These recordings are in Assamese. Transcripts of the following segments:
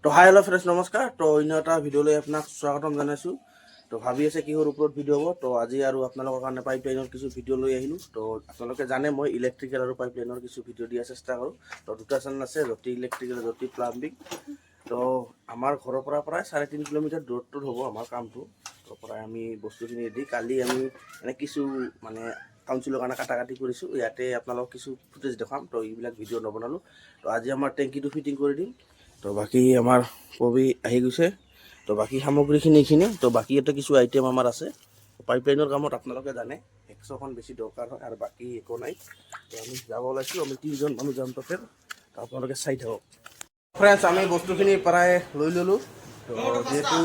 তো হাই হেল্ল' ফ্ৰেণ্ডছ নমস্কাৰ। তো অন্য এটা ভিডিঅ'লৈ আপোনাক স্বাগতম জনাইছোঁ। তো ভাবি আছে কিহৰ ওপৰত ভিডিঅ' হ'ব। তো আজি আৰু আপোনালোকৰ কাৰণে পাইপলাইনৰ কিছু ভিডিঅ' লৈ আহিলোঁ। তো আপোনালোকে জানে মই ইলেক্ট্ৰিকেল আৰু পাইপলাইনৰ কিছু ভিডিঅ' দিয়া চেষ্টা কৰোঁ। তো দুটা চেনেল আছে, জ্যোতি ইলেক্ট্ৰিকেল, জ্যোতি প্লাম্বিং। তো আমাৰ ঘৰৰ পৰা প্ৰায় 3.5 কিলোমিটাৰ দূৰত্বত হ'ব আমাৰ কামটো। তো প্ৰায় আমি বস্তুখিনি দি কালি আমি কিছু কাউন্সিলৰ কাৰণে কাটি কৰিছোঁ। ইয়াতে আপোনালোকক কিছু ফুটেজ দেখাম। তো এইবিলাক ভিডিঅ' নবনালোঁ। তো আজি আমাৰ টেংকিটো ফিটিং কৰি দিম। তো বাকী আমাৰ পবি আহি গৈছে। তো বাকী সামগ্ৰীখিনি এইখিনি। তো বাকী এটা কিছু আইটেম আমাৰ আছে। পাইপলাইনৰ কামত আপোনালোকে জানে এক্সখন বেছি দৰকাৰ হয় আৰু বাকী একো নাই। তো আমি যাব ওলাইছোঁ, আমি 3জন মানুহ যাম তাতে। তো আপোনালোকে চাই থাকক। ফ্ৰেণ্ডছ, আমি বস্তুখিনি প্ৰায় লৈ ল'লোঁ। তো যিহেতু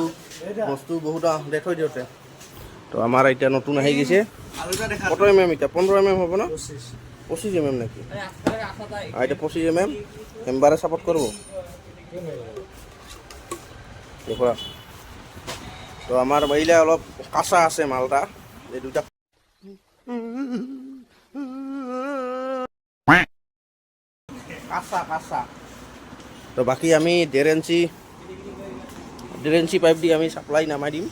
বস্তু বহুত ডেট হৈ দিওঁতে, তো আমাৰ এতিয়া নতুন আহি গৈছে। কত MM এতিয়া 15 MM হ'ব ন? 25 MM নেকি? এতিয়া 25 MM মেম্বাৰে ছাপোৰ্ট কৰিব। দেখুৱা। তো আমাৰ বাইলে অলপ কাঁচা আছে মালটা, এই দুটা কাঁচা। তো বাকী আমি 1.5 ইঞ্চি পাইপ দি আমি ছাপ্লাই নামাই দিম।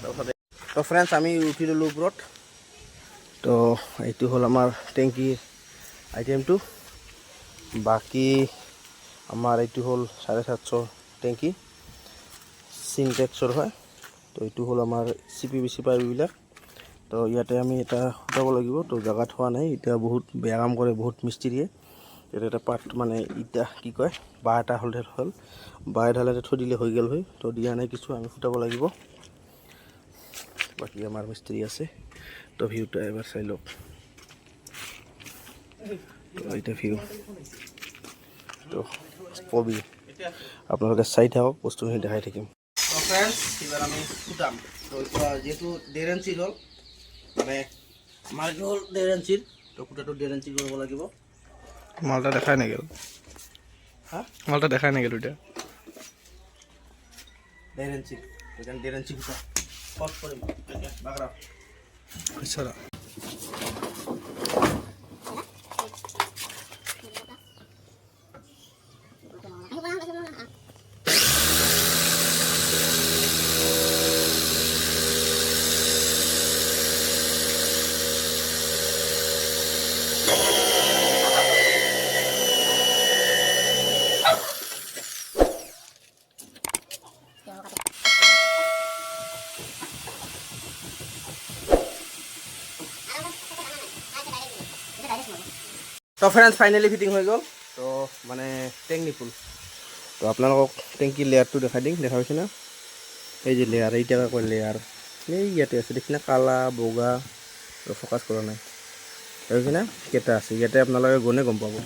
তাৰপিছতে তো ফ্ৰেণ্ডছ, আমি উঠি ল'লোঁ ওপৰত। তো এইটো হ'ল আমাৰ টেংকিৰ আইটেমটো। বাকী আমাৰ এইটো হ'ল 750 টেংকি, চিনটেক্সৰ হয়। তো এইটো হ'ল আমাৰ CPVC পাইপবিলাক। তো ইয়াতে আমি এটা ফুটাব লাগিব। তো জেগাত হোৱা নাই, এতিয়া বহুত বেয়া কাম কৰে বহুত মিস্ত্ৰীয়ে। এটা পাৰ্ট ইটা কি কয়, বাঁহ এটা হ'ল বাঁহ এডালতে থৈ দিলে হৈ গ'ল হয়। তো দিয়া নাই, কিছু আমি ফুটাব লাগিব। বাকী আমাৰ মিস্ত্ৰী আছে। তো ভিউটা এবাৰ চাই লওক। তো এইটা ভিউ। তো পবি আপোনালোকে চাই থাকক, বস্তুখিনি দেখাই থাকিম। তো ফ্ৰেণ্ডছ, এইবাৰ আমি ফুটাম। তো এতিয়া যিহেতু 1.5 ইঞ্চি হ'ল, আমাৰ এইটো হ'ল 1.5 ইঞ্চিৰ। তো ফুটাটো 1.5 ইঞ্চি কৰিব লাগিব। মালটা দেখাই নাই গেল। হা, মালটা দেখাই নাই গেল এটা 1.5 ইঞ্চি। এখানে 1.5 ইঞ্চি ফুটা কট কৰিম বাগৰা। আচ্ছা, তো ফ্ৰেণ্ডছ, ফাইনেলি ফিটিং হৈ গ'ল। তো টেংকি ফুল। তো আপোনালোকক টেংকিৰ লেয়াৰটো দেখাই দিম। দেখা পাইছে না, এই যে লেয়াৰ, এইটা কয় লেয়াৰ। এই ইয়াতে আছে দেখিনা, কালা বগা। ফ'কাছ কৰা নাই, দেখিছে না কেইটা আছে। ইয়াতে আপোনালোকে গনে গম পাব।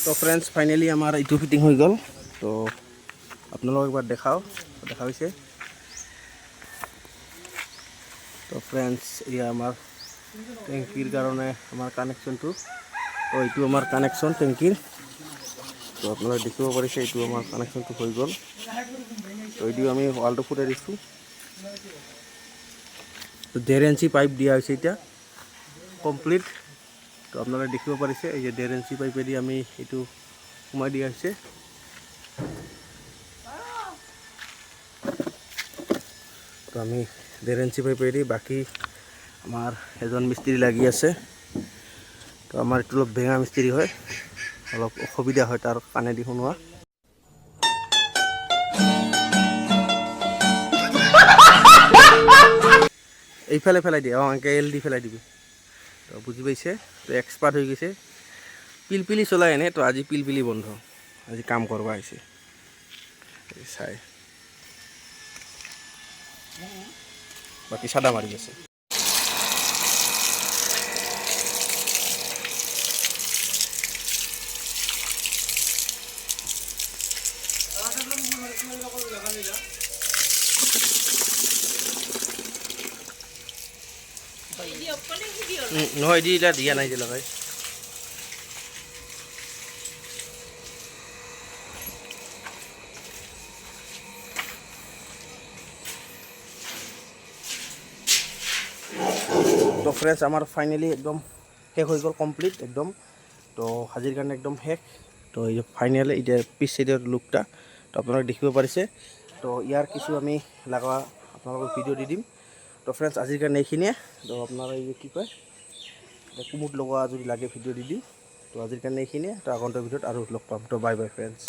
তো ফ্ৰেণ্ডছ, ফাইনেলি আমাৰ এইটো ফিটিং হৈ গ'ল। তো আপোনালোকক একবাৰ দেখা হৈছে। তো ফ্ৰেণ্ডছ, এয়া আমাৰ টেংকিৰ কাৰণে আমাৰ কানেকশ্যনটো। তো তো এইটো আমাৰ কানেকশ্যন টেংকিৰ। তো আপোনালোকে দেখিব পাৰিছে এইটো আমাৰ কানেকশ্যনটো হৈ গ'ল। তো এইটো আমি ৱালটো ফুটাই দিছোঁ। তো 1.5 ইঞ্চি পাইপ দিয়া হৈছে এতিয়া কমপ্লিট। তো আপোনালোকে দেখিব পাৰিছে এই যে 1.5 ইঞ্চি পাইপেদি আমি এইটো সোমাই দিয়া হৈছে। তো আমি 1.5 ইঞ্চি পাইপেদি, বাকী আমাৰ এজন মিস্ত্ৰী লাগি আছে। তো আমাৰ এইটো অলপ বেঙা মিস্ত্ৰী হয়, অলপ অসুবিধা হয় তাৰ কাণেদি শুনোৱা। এইফালে ফেলাই দিয়ে, এনেকৈ এল দি ফেলাই দিবি। তো বুজি পাইছে, তো এক্সপাৰ্ট হৈ গৈছে। পিলপিলি চলাই এনে, তো আজি পিলপিলি বন্ধ, আজি কাম কৰিব আহিছে চাই। বাকী চাদা মাৰি আছে। নহয় দি দিয়া নাই যে লগাই। তো ফ্ৰেণ্ডছ আমাৰ ফাইনেলি একদম শেষ হৈ গ'ল, কমপ্লিট একদম। তো আজিৰ কাৰণে একদম শেষ। তো এই ফাইনেল এতিয়া পিছ চাইডৰ লুকটা তো আপোনালোকে দেখিব পাৰিছে। তো ইয়াৰ কিছু আমি লগা আপোনালোকক ভিডিঅ' দি দিম। তো ফ্ৰেণ্ডছ আজিৰ কাৰণে এইখিনিয়ে। তো আপোনাৰ এই কি কয় কুমুট লগোৱা যদি লাগে ভিডিঅ' দি দিম। তো আজিৰ কাৰণে এইখিনিয়ে। তো আগন্তুক ভিডিঅ'ত আৰু লগ পাম। তো বাই বাই ফ্ৰেণ্ডছ।